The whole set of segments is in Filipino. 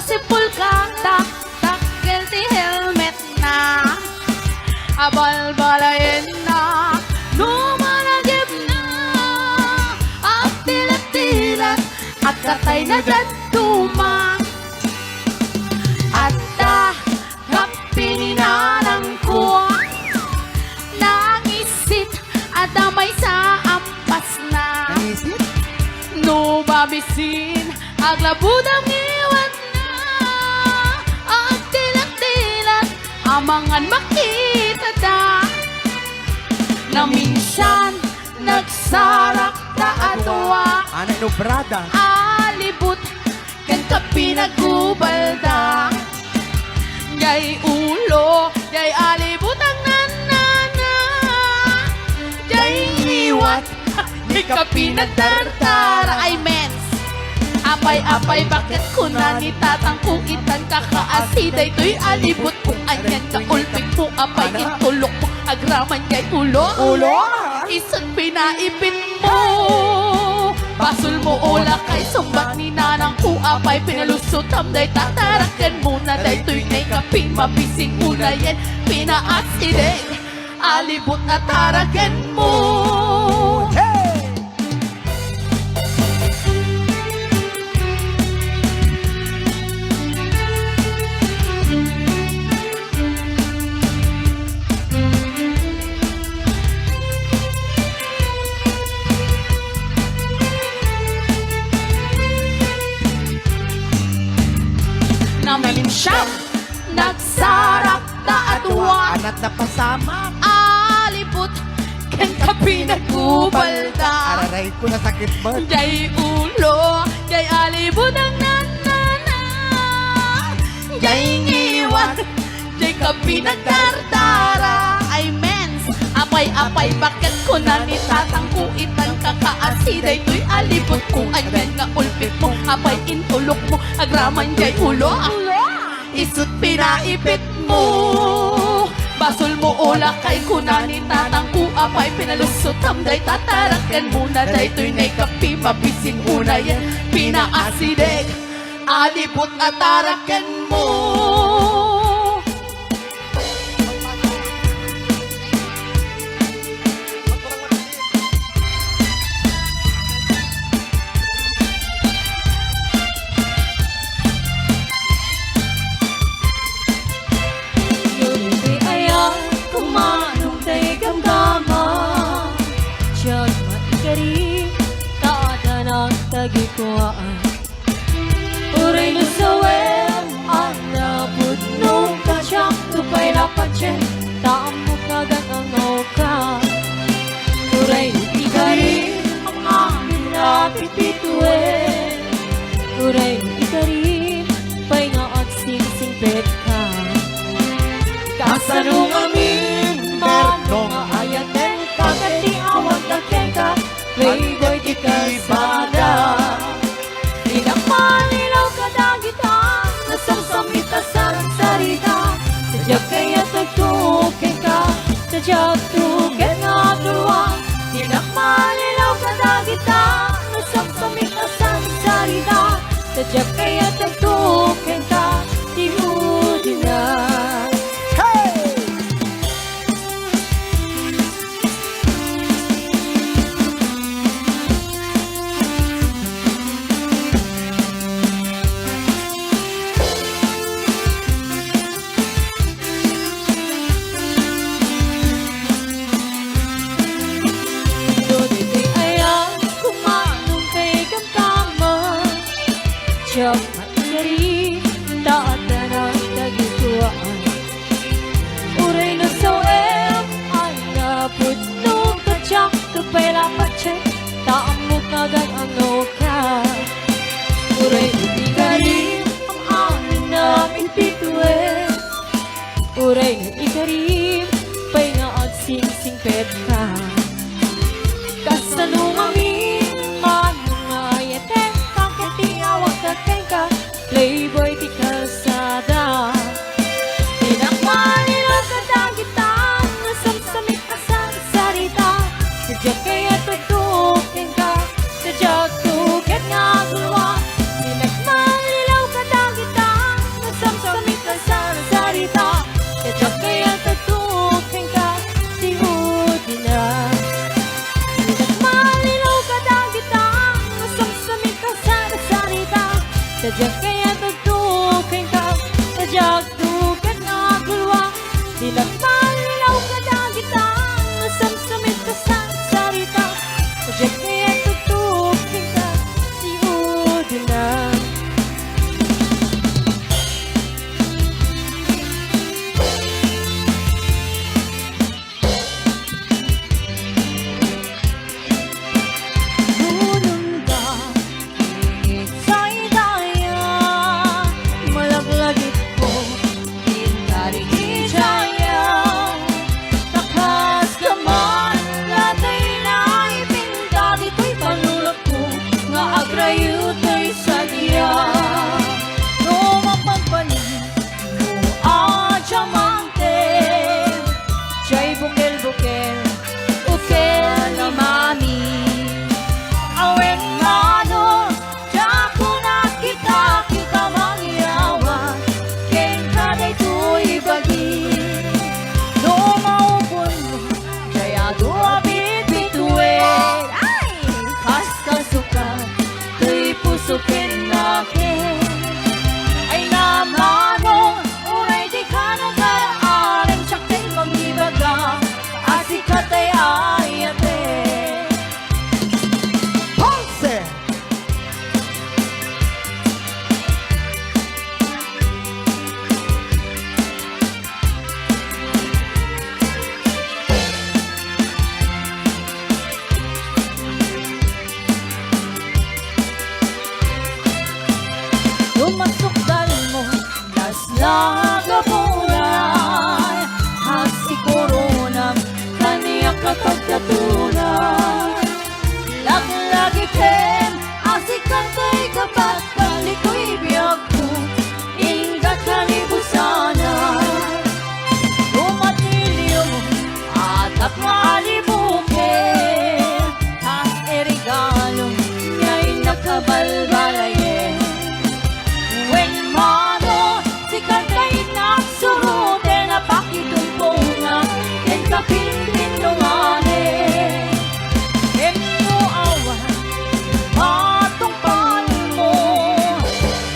sipul ka, takkel ti helmet na. Abalbalayin na, numanagip na. At tilat-tilat, at katay na dyan tuma. At kapininanan ko, nangisit at damay sa ampas na. Nangisit? No babisin, aglabudang iwan na. Ang tilat-tilat, amangan makita da. Na minsan, nagsarak ta atwa. Anay no brada. Alibut, kan ka pinagkubalda. Jay ulo, jay alibut ang nanana. Jay iwat, di ka pinagdartara. Ay mens, apay-apay bakit ko na ni tatang kung itan kakaasiday to'y alibut kung anyan ka ulpik mo apay intulok mo agraman jay ulo. Ulo? Isang pinaipit mo. Basul mo ula kay sumbat ni nanang kuapay pinalusot tamday tatarakan muna day tuy nay kaping mabising una yan pinaasidig alibot na tarakan mo. Hey! Namin siyang nagsarap na atwa. Anat na pasama. Alibot kan ka pinagkubalda. Araray ko na sakit ba? Jay ulo, jay alibot ang nanana. Jay ngiwat, jay ka pinagdardara. Ay mens, apay-apay bakit ko na ni tatang kuitan kakaasiday to'y alibot kung anyan nga ulpit mo. Apay intulok mo, agraman jay ulo. Isut pinaipit mo. Basol mo ula kay kunani tatang kuapay pinalusot tamday tatarakan muna day to'y nay kapi mabisin una yan pinaasideg alibot atarakan mo. Tagikuan uray no sawel ang nabud no kasyang tupay lapatsin taamok kagat ang nauka uray no ikari ang amin lapit bituin uray no ikari pay nga at sing-singpet ka kasanong amin Perno nga ayaten kagati awag taken ka playboy di kasada. Pinakmalilaw ka dagitan, nasamsamita sa sarita. Sadya kaya tagtukin ka, sadya tukin nga turuan. Pinakmalilaw ka dagitan, nasamsamita sa sarita. Sadya kaya tagtukin ka, tihudin na. Siya maikari, taat na nagtagituan. Uray na sawem, ang napod nung katsak, tupay lapatsin, taamok agad ang nauka. Uray na ikari, ang hangin namin pituin. Uray na ikari, pay nga at sing-singpet ka. Kasanong amin, manong ayete, playboy di kalsada. Pinakmalilaw ka dagitan, nasamsamit ka sa sarita. Sadya kaya tutukin ka, sadya tukin nga gulwa. Pinakmalilaw ka dagitan, Bilang malinaw ka na gitang nasamsamit ka sa sarita. Sadya kaya tutukin ka si Udina. Nunong ka, ingit sa'y daya, malaglagit ko, hintari hijaya. Takas ka man, latay na ipinda, dito'y panulot ko, nga agrayot ay sadya. No mapagpanin, no adyamante, siya'y bukel-bukel, ukel ni mami. Awen mano, dako na kita mangyawa, ken kaday to'y bagi. No maupon mo, kaya duwabit bituin. Ay! Hasta sukat, to'y pusukin nakin. Ay namano, uray di ka nag-aaring, siyak kay mag-ibaga, asikat ay ayate. Ponce! Lumasukdal mo, las lagapunan, hasi koronam, kaniya katagkatunan. Laglagitin, asikantay kapat, kaliko'y biyag ko, ingat kalibusanan. Lumatilyo mo, at maalibukin, tas erigalo, nga'y nakabalbalayin. When mano, si kantay nagsurute, napakitulpungan, ken kapintinunganin. Ken mo awan, matungpan mo,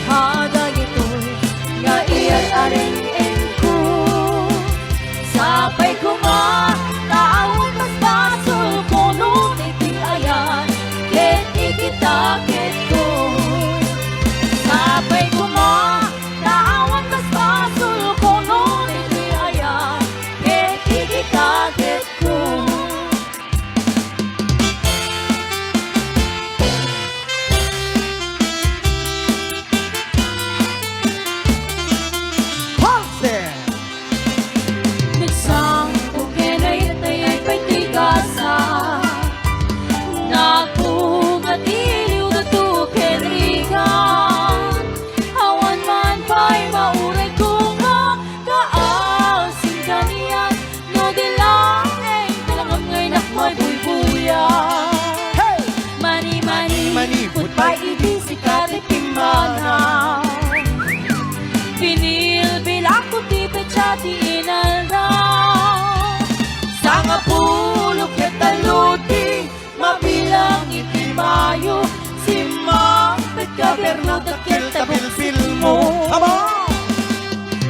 hadag ito'y nga iyan aring ko. Sapay ko nga, taawag mas basol ko, nung itiayan, ken ikitakit ko. Sapay ko nga, naawan mas basol ko, nung itiayan, ken ikitakit ko. Ponce! Nagsang ukenayat ay pagtigasa, nagpugatiliw na tukerigan. Awan man pa'y mauray ko nga, kaasing kaniyan, no dilang ay talangam ngay nakmay buy-buyan. Hey! Mani-mani, Maniput pa'y ibisikat at kimana. Pinilbilang ko ti pechati inalda. Sa nga pulok at taluti, mabilang itimayo, si Mapit Kaberno dakil tabilbil mo. Aba!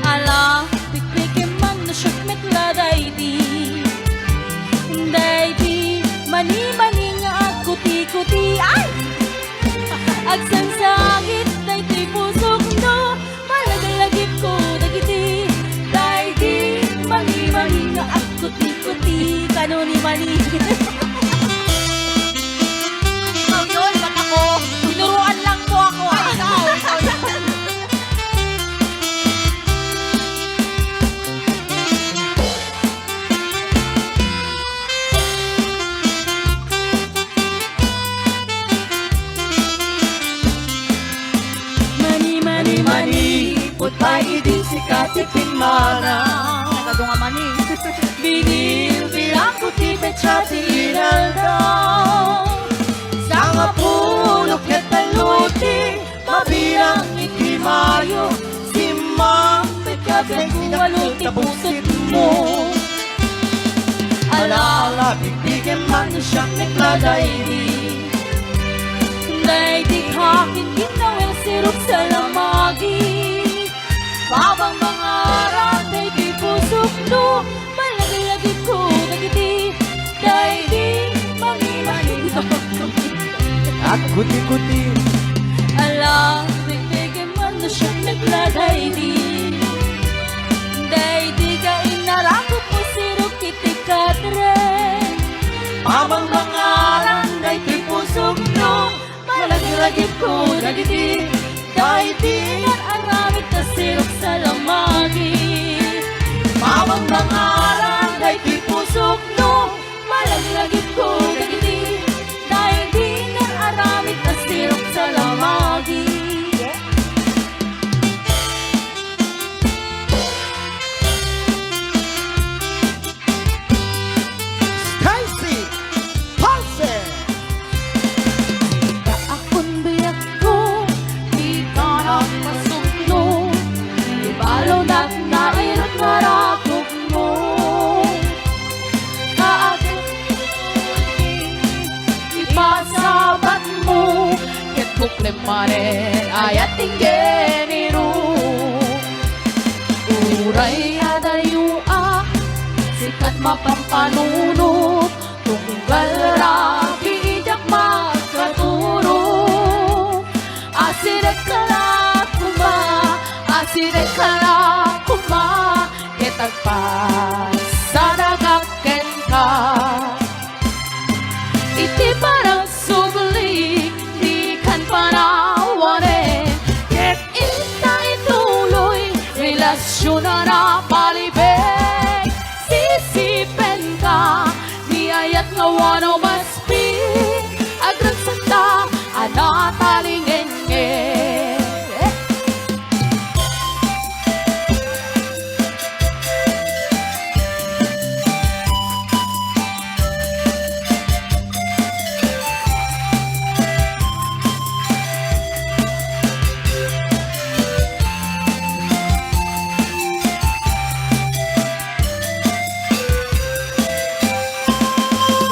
Ala, pikpikin man na syakmit la daydi. Daydi, mani-mani nga agkuti-kuti. Ay! Agsangsangit, daydi pusok no, malagalagip ko dagiti. Daydi, mani-mani nga agkuti-kuti. Kanuni-mani. Ikaw yun, ba't ako? Tinuruan lang po ako. Ikaw. Mani-mani, putay idin si katipin mana. Kadunga mani. Binil bilang kuti pechati inalda. Sa nga pulok at taluti, mabilang ikimayo, si Mapit Kaberno waluti pusit mo. Ala, bigyan man siyang nagladaydi. Daydi hakin ginawel sirup sa lamagi. Babang mga aral, daydi pusok no, at kuti-kuti. Alam, bigyan man na siyang naglagay di. Day di ka inarakot mo sirok kiti kadre. Pamang mangarang day ti pusok no, Malagilagit ko nagiti. Day di nga aramit na sirok sa lamagi. pamang mangarang day ti pusok no, Malagilagit ko nagiti. Day di nga aramit na sirok sa lamagi. Stacy Ponce. Akong biyak ko, di ka nagpasuklo. Ibalo na nairat marakot mo. Kaagad ipasabat mo. Ket bukle mare ayat tinggeniru. Uray adayu sikat mapampanunot. Tunggal rapi ijak makaturo. Asirek kala kuma, asirek kala kuma. Ketagpas sadagaken ka. Iti parang subli, di kan panawarin. Ket inta ituloy, relasyon na napalibig. Sisipen ka, niyayat nga wano maspik. Agragsakta, anatalingin.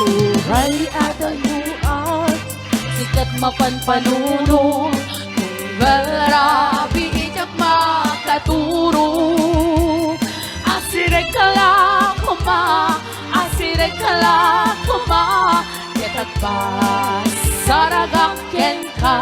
Uray adayuan, sikat mapanpanuno. Tunggal rapi ijak makaturo. Asirek kala kuma, asirek kala kuma. Ketagpas saragaken ka.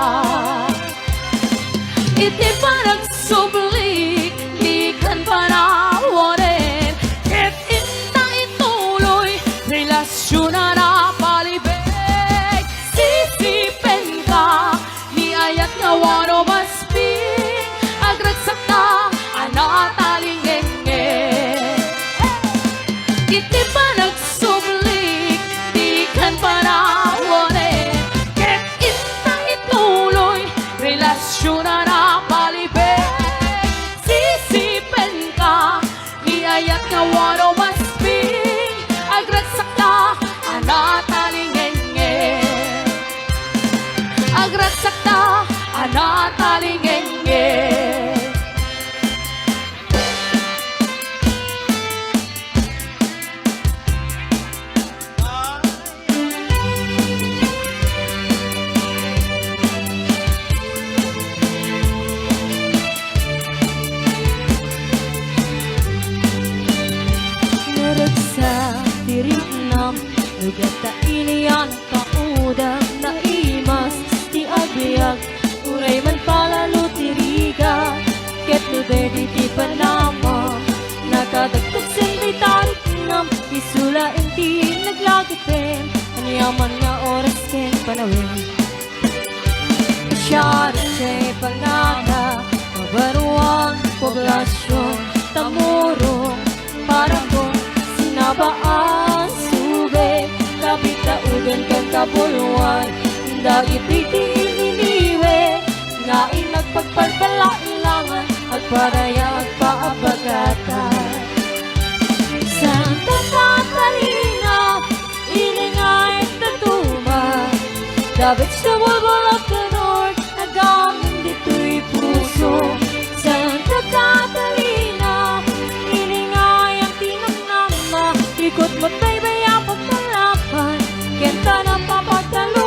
Iti parang subli, di kan panawarin. Ket inta ituloy, relasyon na napalibig. Sisipen ka, niyayat nga wano maspik. Agragsakta, anatalingin. Iti parang subli, di kan panawarin. Ket inta ituloy, relasyon na napalibig. Sisipen ka, niyayat nga wano maspik. Agragsakta, anatalingin. Agragsakta, anatalingin. Naragsa dirinam, nagata iniyan kaudang na imas. Di agbiag, uray man palalo tiriga. Ket nubedi ti panama, nakadagtag sindi tarik nam. Isula inti naglagipin, anyaman nga oras ken panawin. Isyari siya'y pangata, mabaruang poblasyon, tamurong, parang kong sinabaan, sube, kapitaugan kang kabuluan, dagit iniwe, nga inagpagpagbalailangan, at paraya at paabagatan. Santa Catalina, iningay at tatuma, the vegetable of the north, nagamit dito'y puso. Santa Catalina, iningay ang tinamnama, ikot mo't baybaya pagtalapan, kenta ng papagtalunan.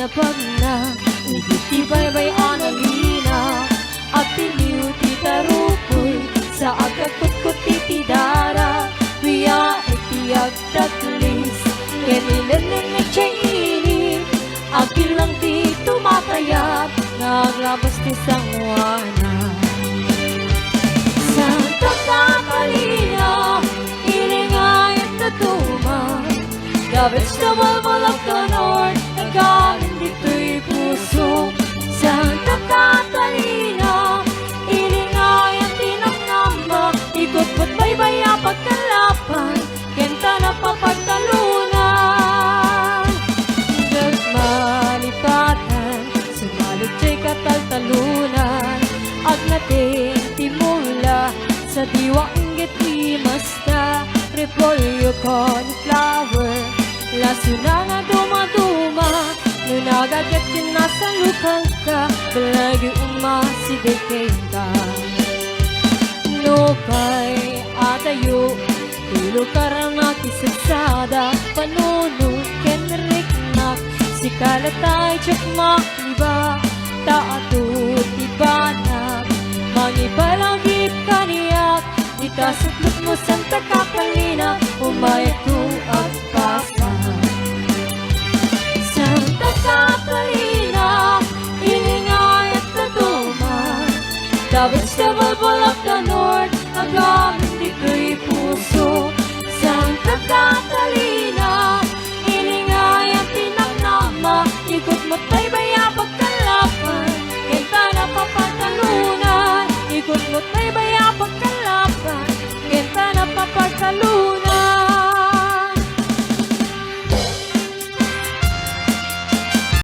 pagna Iti baybay analina At tiniw ti tarupoy Sa agkakot ti dara Wiya iti agtatlis Kenilan ni Chayini Agil lang ti tumatayat Naglabas ti sangwana Santa Catalina Ilingay at tatuma The vegetable volcano Nagaling dito'y puso Santa Catalina Ilingay at tinangnamba Ikot mo't baybaya pagkalapan Kenta na papagtalunan Hanggang malipatan Sumalot siya'y kataltalunan Agnating timula Sa diwa inggit imasta Repolyo cauliflower Laso na nga dumaduma Nunagagat din nasa lukang ka Balagi umasidekin ka Nupay atayo Tulo karang akisagsada Panuno kenriknak Si kalatay tsak iba Taatut ibanak Mangipalagip kaniyak Itasutlot mo Santa